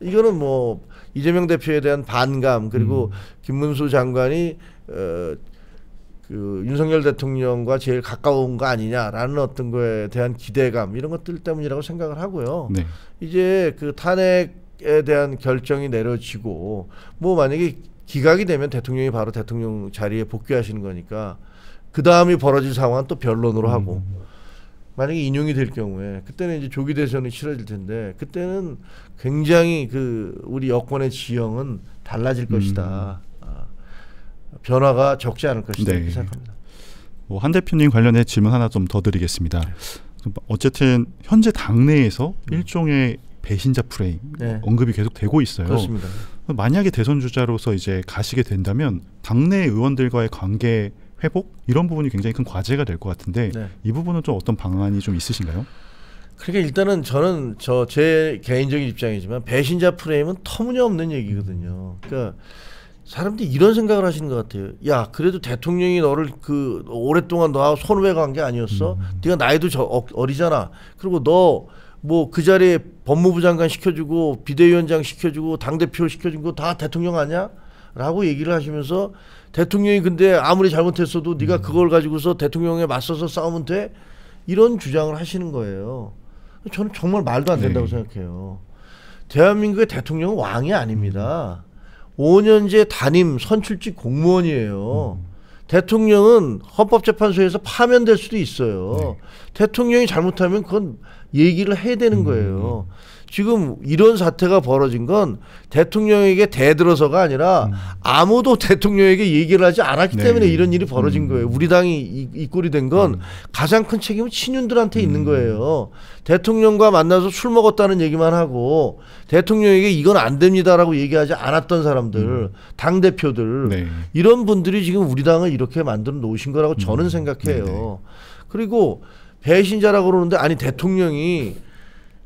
S2: 이거는 뭐 이재명 대표에 대한 반감 그리고 김문수 장관이 그 윤석열 대통령과 제일 가까운 거 아니냐라는 어떤 거에 대한 기대감 이런 것들 때문이라고 생각을 하고요.
S1: 네.
S2: 이제 그 탄핵에 대한 결정이 내려지고 뭐 만약에 기각이 되면 대통령이 바로 대통령 자리에 복귀하시는 거니까 그 다음이 벌어질 상황은 또 변론으로 하고 만약에 인용이 될 경우에 그때는 이제 조기 대선이 치러질 텐데 그때는 굉장히 그 우리 여권의 지형은 달라질 것이다. 변화가 적지 않을 것이다.
S1: 네.
S2: 이렇게 생각합니다.
S1: 뭐 한 대표님 관련해 질문 하나 좀 더 드리겠습니다. 어쨌든 현재 당내에서 일종의 배신자 프레임 언급이 계속 되고 있어요.
S2: 그렇습니다.
S1: 만약에 대선 주자로서 이제 가시게 된다면 당내 의원들과의 관계 회복 이런 부분이 굉장히 큰 과제가 될 것 같은데 이 부분은 좀 어떤 방안이 좀 있으신가요?
S2: 그러니까 일단은 저는 제 개인적인 입장이지만 배신자 프레임은 터무니없는 얘기거든요. 그러니까 사람들이 이런 생각을 하시는 것 같아요. 야, 그래도 대통령이 너를 그 오랫동안 너하고 손을 간 게 아니었어? 네가 나이도 어리잖아. 그리고 너 뭐 그 자리에 법무부 장관 시켜주고 비대위원장 시켜주고 당대표 시켜준 거 다 대통령 아니야? 라고 얘기를 하시면서 대통령이 근데 아무리 잘못했어도 네가 그걸 가지고서 대통령에 맞서서 싸우면 돼? 이런 주장을 하시는 거예요. 저는 정말 말도 안 된다고 생각해요. 대한민국의 대통령은 왕이 아닙니다. 5년제 단임 선출직 공무원이에요. 대통령은 헌법재판소에서 파면될 수도 있어요. 대통령이 잘못하면 그건 얘기를 해야 되는 거예요. 지금 이런 사태가 벌어진 건 대통령에게 대들어서가 아니라 아무도 대통령에게 얘기를 하지 않았기 때문에 이런 일이 벌어진 거예요. 우리 당이 이 꼴이 된 건 가장 큰 책임은 친윤들한테 있는 거예요. 대통령과 만나서 술 먹었다는 얘기만 하고 대통령에게 이건 안 됩니다라고 얘기하지 않았던 사람들, 당대표들 이런 분들이 지금 우리 당을 이렇게 만들어 놓으신 거라고 저는 생각해요. 그리고 배신자라고 그러는데 아니 대통령이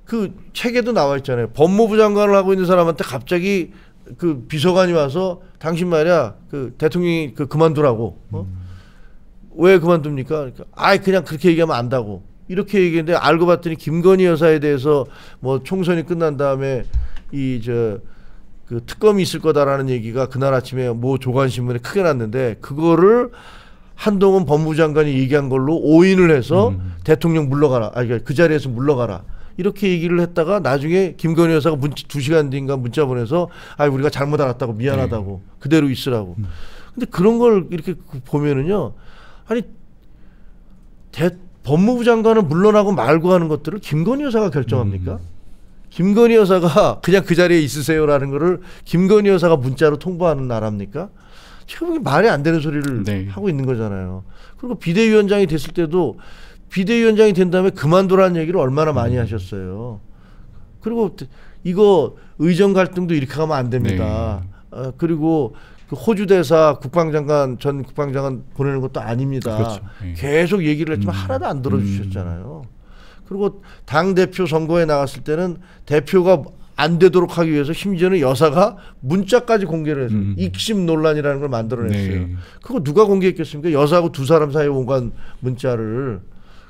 S2: 그 책에도 나와 있잖아요. 법무부 장관을 하고 있는 사람한테 갑자기 그 비서관이 와서 당신 말이야 그 대통령이 그만두라고 왜 그만둡니까? 그러니까 아이 그냥 그렇게 얘기하면 안다고 이렇게 얘기했는데 알고 봤더니 김건희 여사에 대해서 뭐 총선이 끝난 다음에 그 특검이 있을 거다라는 얘기가 그날 아침에 뭐 조간신문에 크게 났는데 그거를 한동훈 법무부 장관이 얘기한 걸로 오인을 해서 대통령 물러가라. 그 자리에서 물러가라. 이렇게 얘기를 했다가 나중에 김건희 여사가 2시간 뒤인가 문자 보내서 우리가 잘못 알았다고 미안하다고 그대로 있으라고. 근데 그런 걸 이렇게 보면은요. 아니 법무부 장관은 물러나고 말고 하는 것들을 김건희 여사가 결정합니까? 김건희 여사가 그냥 그 자리에 있으세요라는 거를 김건희 여사가 문자로 통보하는 나라입니까? 지금 말이 안 되는 소리를 하고 있는 거잖아요. 그리고 비대위원장이 됐을 때도 비대위원장이 된 다음에 그만두라는 얘기를 얼마나 많이 하셨어요. 그리고 이거 의정 갈등도 이렇게 가면 안 됩니다. 그리고 그 호주 대사 전 국방장관 보내는 것도 아닙니다.
S1: 그렇죠.
S2: 계속 얘기를 했지만 하나도 안 들어주셨잖아요. 그리고 당대표 선거에 나갔을 때는 대표가 안 되도록 하기 위해서 심지어는 여사가 문자까지 공개를 해서 익심 논란이라는 걸 만들어냈어요. 그거 누가 공개했겠습니까? 여사하고 두 사람 사이에 오간 문자를.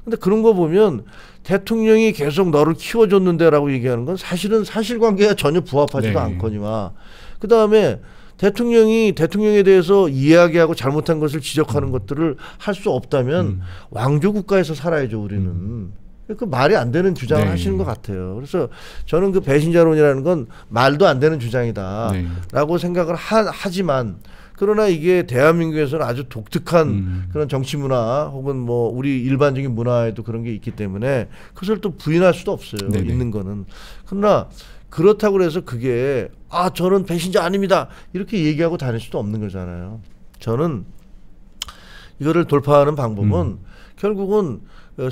S2: 근데 그런 거 보면 대통령이 계속 너를 키워줬는데라고 얘기하는 건 사실은 사실관계가 전혀 부합하지도 않거니와 그 다음에 대통령에 대해서 이야기하고 잘못한 것을 지적하는 것들을 할 수 없다면 왕조 국가에서 살아야죠 우리는. 그 말이 안 되는 주장을 하시는 것 같아요. 그래서 저는 그 배신자론이라는 건 말도 안 되는 주장이다라고 생각을 하지만 그러나 이게 대한민국에서는 아주 독특한 그런 정치 문화 혹은 뭐 우리 일반적인 문화에도 그런 게 있기 때문에 그것을 또 부인할 수도 없어요. 있는 거는. 그러나 그렇다고 해서 그게 저는 배신자 아닙니다 이렇게 얘기하고 다닐 수도 없는 거잖아요. 저는 이거를 돌파하는 방법은 결국은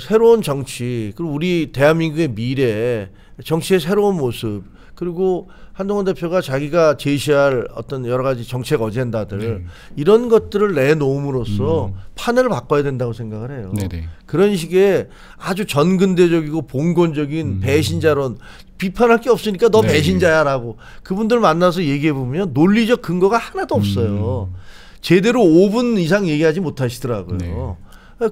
S2: 새로운 정치, 그리고 우리 대한민국의 미래, 정치의 새로운 모습, 그리고 한동훈 대표가 자기가 제시할 어떤 여러 가지 정책 어젠다들 이런 것들을 내놓음으로써 판을 바꿔야 된다고 생각을 해요.
S1: 네네.
S2: 그런 식의 아주 전근대적이고 봉건적인 배신자론, 비판할 게 없으니까 너 배신자야라고 그분들 만나서 얘기해 보면 논리적 근거가 하나도 없어요. 제대로 5분 이상 얘기하지 못하시더라고요.
S1: 네.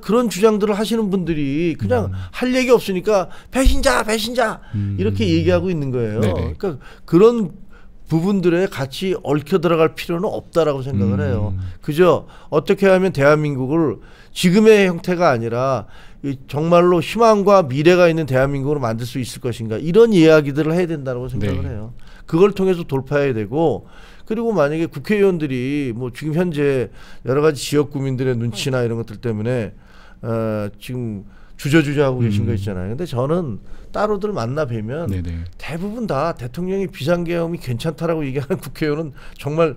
S2: 그런 주장들을 하시는 분들이 그냥 할 얘기 없으니까 배신자 이렇게 얘기하고 있는 거예요.
S1: 네네.
S2: 그러니까 그런 부분들에 같이 얽혀 들어갈 필요는 없다라고 생각을 해요. 그저 어떻게 하면 대한민국을 지금의 형태가 아니라 정말로 희망과 미래가 있는 대한민국으로 만들 수 있을 것인가, 이런 이야기들을 해야 된다고 생각을 해요. 그걸 통해서 돌파해야 되고, 그리고 만약에 국회의원들이 뭐 지금 현재 여러 가지 지역 구민들의 눈치나 이런 것들 때문에 지금 주저주저 하고 계신 거 있잖아요. 근데 저는 따로들 만나 뵈면 대부분 다 대통령이 비상계엄이 괜찮다라고 얘기하는 국회의원은 정말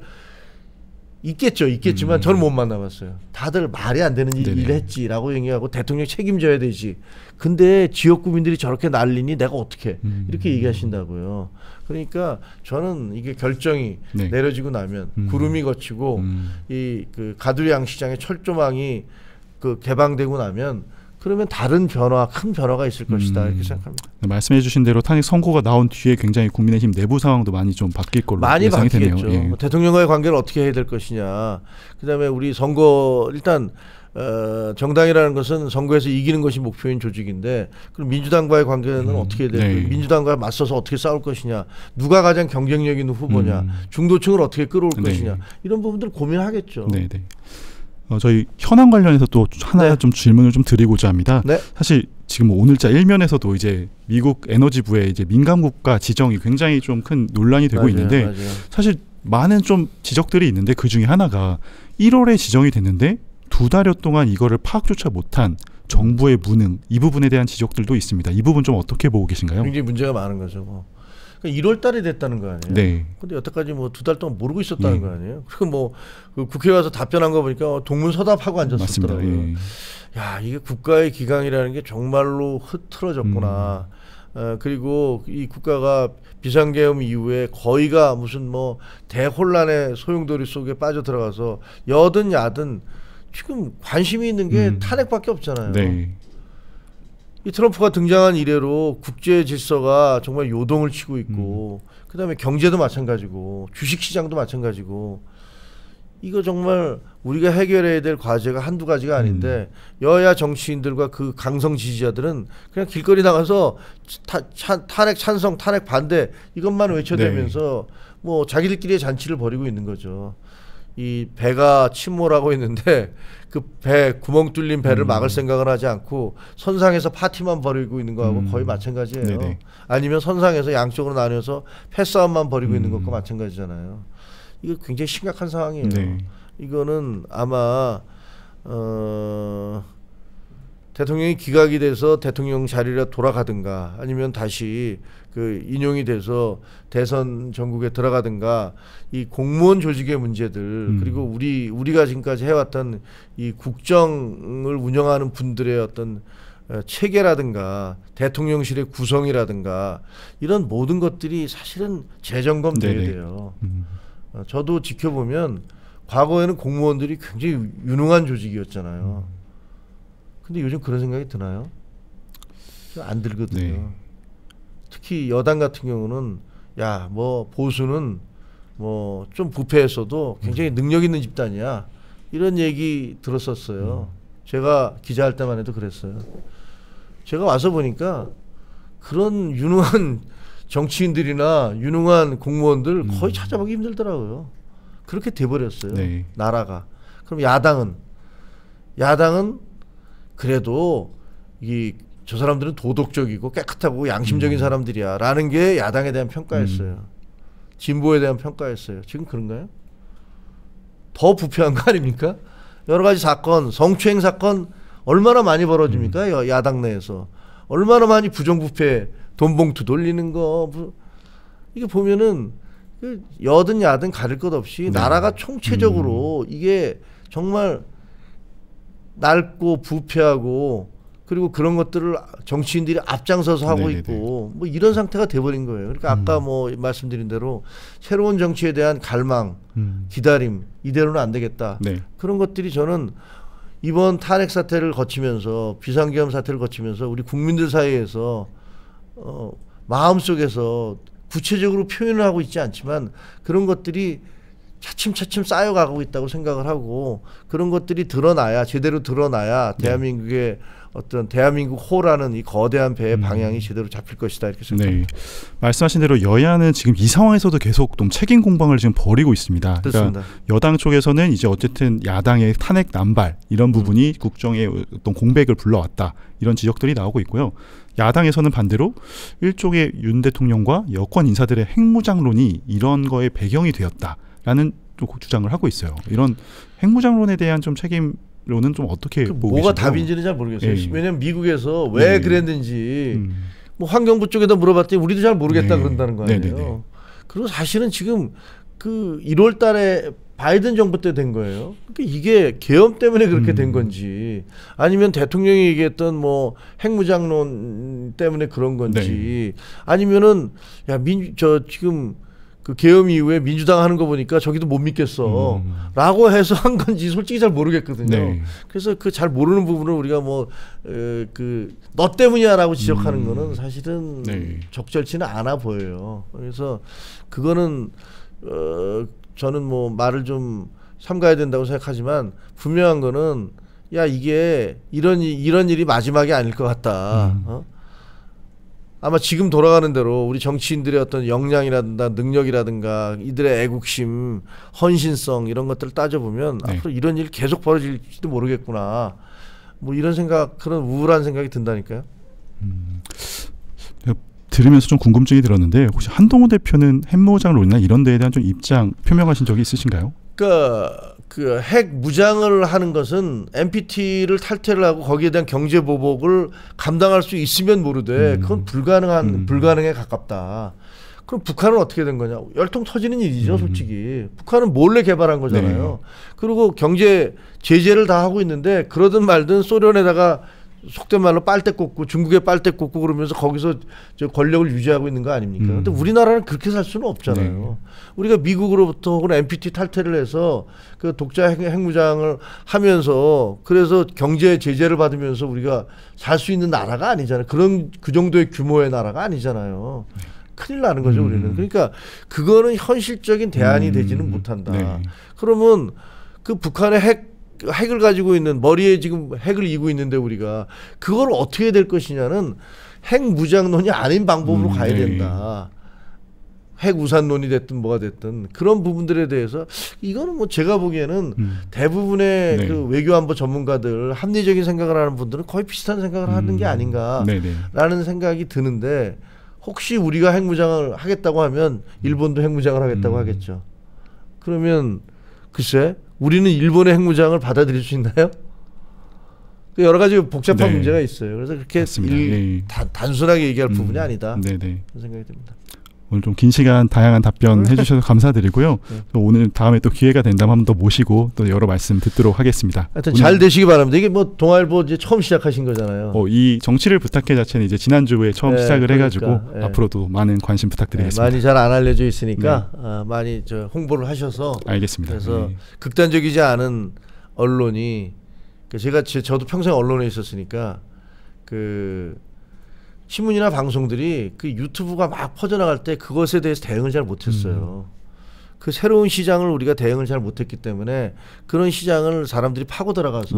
S2: 있겠지만 저는 못 만나봤어요. 다들 말이 안 되는 일을 했지라고 얘기하고 대통령이 책임져야 되지. 근데 지역 구민들이 저렇게 난리니 내가 어떻게 이렇게 얘기하신다고요. 그러니까 저는 이게 결정이 내려지고 나면 구름이 거치고 이 그 가두리 양시장의 철조망이 그 개방되고 나면, 그러면 다른 변화, 큰 변화가 있을 것이다 이렇게 생각합니다.
S1: 말씀해주신 대로 탄핵 선고가 나온 뒤에 굉장히 국민의힘 내부 상황도 많이 좀 바뀔 걸로
S2: 많이
S1: 예상이
S2: 바뀌겠죠.
S1: 되네요. 예.
S2: 뭐 대통령과의 관계를 어떻게 해야 될 것이냐. 그다음에 우리 선거, 일단 정당이라는 것은 선거에서 이기는 것이 목표인 조직인데, 그럼 민주당과의 관계는 어떻게 해야 될까? 민주당과 맞서서 어떻게 싸울 것이냐, 누가 가장 경쟁력 있는 후보냐, 중도층을 어떻게 끌어올 것이냐, 이런 부분들 고민하겠죠.
S1: 네네. 저희 현안 관련해서 또 하나 좀 질문을 좀 드리고자 합니다. 사실 지금 오늘자 일면에서도 이제 미국 에너지부의 이제 민감국가 지정이 굉장히 좀 큰 논란이 되고 있는데, 사실 많은 좀 지적들이 있는데 그 중에 하나가 1월에 지정이 됐는데 2달여 동안 이거를 파악조차 못한 정부의 무능, 이 부분에 대한 지적들도 있습니다. 이 부분 좀 어떻게 보고 계신가요?
S2: 굉장히 문제가 많은 거죠. 1월 달에 됐다는 거 아니에요?
S1: 네.
S2: 근데 여태까지 뭐 2달 동안 모르고 있었다는 거 아니에요? 그리고 뭐 그 국회에 와서 답변한 거 보니까 동문서답하고 앉았었더라고요. 야, 이게 국가의 기강이라는 게 정말로 흐트러졌구나. 그리고 이 국가가 비상계엄 이후에 거의가 무슨 뭐 대혼란의 소용돌이 속에 빠져 들어가서 여든 야든 지금 관심이 있는 게 탄핵밖에 없잖아요. 이 트럼프가 등장한 이래로 국제 질서가 정말 요동을 치고 있고, 그다음에 경제도 마찬가지고 주식시장도 마찬가지고, 이거 정말 우리가 해결해야 될 과제가 한두 가지가 아닌데 여야 정치인들과 그 강성 지지자들은 그냥 길거리 나가서 탄핵 찬성, 탄핵 반대 이것만 외쳐대면서 뭐 자기들끼리의 잔치를 벌이고 있는 거죠. 이 배가 침몰하고 있는데 그 배 구멍 뚫린 배를 막을 생각을 하지 않고 선상에서 파티만 벌이고 있는 거하고 거의 마찬가지예요. 아니면 선상에서 양쪽으로 나뉘어서 패싸움만 벌이고 있는 것과 마찬가지잖아요. 이거 굉장히 심각한 상황이에요. 이거는 아마 대통령이 기각이 돼서 대통령 자리로 돌아가든가, 아니면 다시 그 인용이 돼서 대선 전국에 들어가든가, 이 공무원 조직의 문제들, 그리고 우리가 지금까지 해왔던 이 국정을 운영하는 분들의 어떤 체계라든가 대통령실의 구성이라든가, 이런 모든 것들이 사실은 재점검돼야 돼요. 저도 지켜보면 과거에는 공무원들이 굉장히 유능한 조직이었잖아요. 근데 요즘 그런 생각이 드나요? 안 들거든요. 특히 여당 같은 경우는 야, 뭐 보수는 뭐 좀 부패했어도 굉장히 능력 있는 집단이야, 이런 얘기 들었었어요. 제가 기자할 때만 해도 그랬어요. 제가 와서 보니까 그런 유능한 정치인들이나 유능한 공무원들 거의 찾아보기 힘들더라고요. 그렇게 돼버렸어요. 나라가. 그럼 야당은 그래도 저 사람들은 도덕적이고 깨끗하고 양심적인 사람들이야 라는 게 야당에 대한 평가였어요. 진보에 대한 평가였어요. 지금 그런가요? 더 부패한 거 아닙니까? 여러 가지 사건, 성추행 사건 얼마나 많이 벌어집니까? 야당 내에서. 얼마나 많이 부정부패, 돈봉투 돌리는 거, 이게 보면은 여든 야든 가릴 것 없이 나라가 총체적으로 이게 정말 낡고 부패하고 그리고 그런 것들을 정치인들이 앞장서서 하고
S1: 네네네.
S2: 있고 뭐 이런 상태가 돼버린 거예요. 그러니까 아까 뭐 말씀드린 대로 새로운 정치에 대한 갈망, 기다림 이대로는 안 되겠다.
S1: 네.
S2: 그런 것들이 저는 이번 탄핵 사태를 거치면서 비상계엄 사태를 거치면서 우리 국민들 사이에서 마음속에서 구체적으로 표현을 하고 있지 않지만 그런 것들이 차츰차츰 쌓여가고 있다고 생각을 하고 그런 것들이 드러나야 제대로 드러나야 대한민국의 어떤 대한민국 호라는 이 거대한 배의 방향이 제대로 잡힐 것이다 이렇게 생각합니다.
S1: 네. 말씀하신 대로 여야는 지금 이 상황에서도 계속 좀 책임 공방을 지금 벌이고 있습니다.
S2: 그렇습니다.
S1: 그러니까 여당 쪽에서는 이제 어쨌든 야당의 탄핵 남발 이런 부분이 국정의 어떤 공백을 불러왔다 이런 지적들이 나오고 있고요. 야당에서는 반대로 일종의 윤 대통령과 여권 인사들의 핵무장론이 이런 거에 배경이 되었다라는 또 주장을 하고 있어요. 이런 핵무장론에 대한 좀 책임론은 좀 어떻게 보고
S2: 뭐가
S1: 계신가요?
S2: 답인지는 잘 모르겠어요.
S1: 예.
S2: 왜냐하면 미국에서 왜
S1: 예.
S2: 그랬는지 뭐 환경부 쪽에다 물어봤더니 우리도 잘 모르겠다
S1: 네.
S2: 그런다는 거 아니에요.
S1: 네네네.
S2: 그리고 사실은 지금 그 1월 달에 바이든 정부 때 된 거예요. 그러니까 이게 계엄 때문에 그렇게 된 건지 아니면 대통령이 얘기했던 뭐 핵무장론 때문에 그런 건지 아니면은 야 지금 그 계엄 이후에 민주당 하는 거 보니까 저기도 못 믿겠어 라고 해서 한 건지 솔직히 잘 모르겠거든요.
S1: 네.
S2: 그래서 그 잘 모르는 부분을 우리가 뭐 너 때문이야 라고 지적하는 거는 사실은
S1: 네.
S2: 적절치는 않아 보여요. 그래서 그거는 저는 뭐 말을 좀 삼가야 된다고 생각하지만 분명한 거는 야 이게 이런 일이 마지막이 아닐 것 같다. 아마 지금 돌아가는 대로 우리 정치인들의 어떤 역량이라든가 능력이라든가 이들의 애국심, 헌신성 이런 것들을 따져보면
S1: 네.
S2: 앞으로 이런 일이 계속 벌어질지도 모르겠구나. 뭐 이런 생각, 그런 우울한 생각이 든다니까요.
S1: 들으면서 좀 궁금증이 들었는데 혹시 한동훈 대표는 핵무장론이나 이런 데에 대한 좀 입장 표명하신 적이 있으신가요?
S2: 그러니까 그 핵 무장을 하는 것은 NPT를 탈퇴를 하고 거기에 대한 경제 보복을 감당할 수 있으면 모르되 그건 불가능에 가깝다. 그럼 북한은 어떻게 된 거냐? 열통 터지는 일이죠, 솔직히. 북한은 몰래 개발한 거잖아요.
S1: 네.
S2: 그리고 경제 제재를 다 하고 있는데 그러든 말든 소련에다가 속된 말로 빨대 꽂고 중국에 빨대 꽂고 그러면서 거기서 저 권력을 유지하고 있는 거 아닙니까? 근데 우리나라는 그렇게 살 수는 없잖아요.
S1: 네.
S2: 우리가 미국으로부터 혹은 NPT 탈퇴를 해서 그 독자 핵무장을 하면서 그래서 경제 제재를 받으면서 우리가 살 수 있는 나라가 아니잖아요. 그 정도의 규모의 나라가 아니잖아요. 큰일 나는 거죠, 우리는. 그러니까 그거는 현실적인 대안이 되지는 못한다.
S1: 네.
S2: 그러면 그 북한의 핵을 가지고 있는 머리에 지금 핵을 이고 있는데 우리가 그걸 어떻게 될 것이냐는 핵 무장론이 아닌 방법으로 가야 된다. 핵 우산론이 됐든 뭐가 됐든 그런 부분들에 대해서 이거는 뭐 제가 보기에는 대부분의
S1: 네.
S2: 그 외교안보 전문가들 합리적인 생각을 하는 분들은 거의 비슷한 생각을 하는 게 아닌가라는 생각이 드는데 혹시 우리가 핵무장을 하겠다고 하면 일본도 핵무장을 하겠다고 하겠죠. 그러면 글쎄 우리는 일본의 핵무장을 받아들일 수 있나요? 여러 가지 복잡한 문제가 있어요. 그래서 그렇게 단순하게 얘기할 부분이 아니다. 그런 생각이 듭니다.
S1: 오늘 좀 긴 시간 다양한 답변 해주셔서 감사드리고요. 또 오늘 다음에 또 기회가 된다면 한 번 더 모시고 또 여러 말씀 듣도록 하겠습니다.
S2: 하여튼 잘 되시기 바랍니다. 이게 뭐 동아일보 이제 처음 시작하신 거잖아요.
S1: 이 정치를 부탁해 자체는 이제 지난주에 처음 시작을 해가지고 앞으로도 많은 관심 부탁드리겠습니다.
S2: 많이 잘 안 알려져 있으니까 많이 홍보를 하셔서
S1: 알겠습니다.
S2: 그래서 극단적이지 않은 언론이 저도 평생 언론에 있었으니까 그 신문이나 방송들이 그 유튜브가 막 퍼져나갈 때 그것에 대해서 대응을 잘 못했어요. 그 새로운 시장을 우리가 대응을 잘 못했기 때문에 그런 시장을 사람들이 파고 들어가서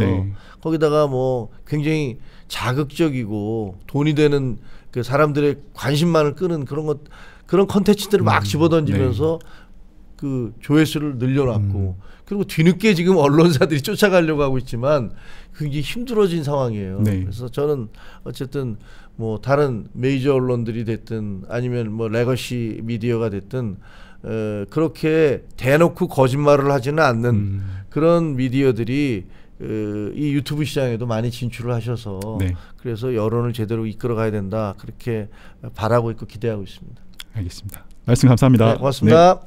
S2: 거기다가 뭐 굉장히 자극적이고 돈이 되는 그 사람들의 관심만을 끄는 그런 컨텐츠들을 막 집어던지면서 그 조회수를 늘려놨고 그리고 뒤늦게 지금 언론사들이 쫓아가려고 하고 있지만 굉장히 힘들어진 상황이에요. 그래서 저는 어쨌든 뭐 다른 메이저 언론들이 됐든 아니면 뭐 레거시 미디어가 됐든 그렇게 대놓고 거짓말을 하지는 않는 그런 미디어들이 이 유튜브 시장에도 많이 진출을 하셔서 그래서 여론을 제대로 이끌어 가야 된다 그렇게 바라고 있고 기대하고 있습니다.
S1: 알겠습니다. 말씀 감사합니다.
S2: 고맙습니다.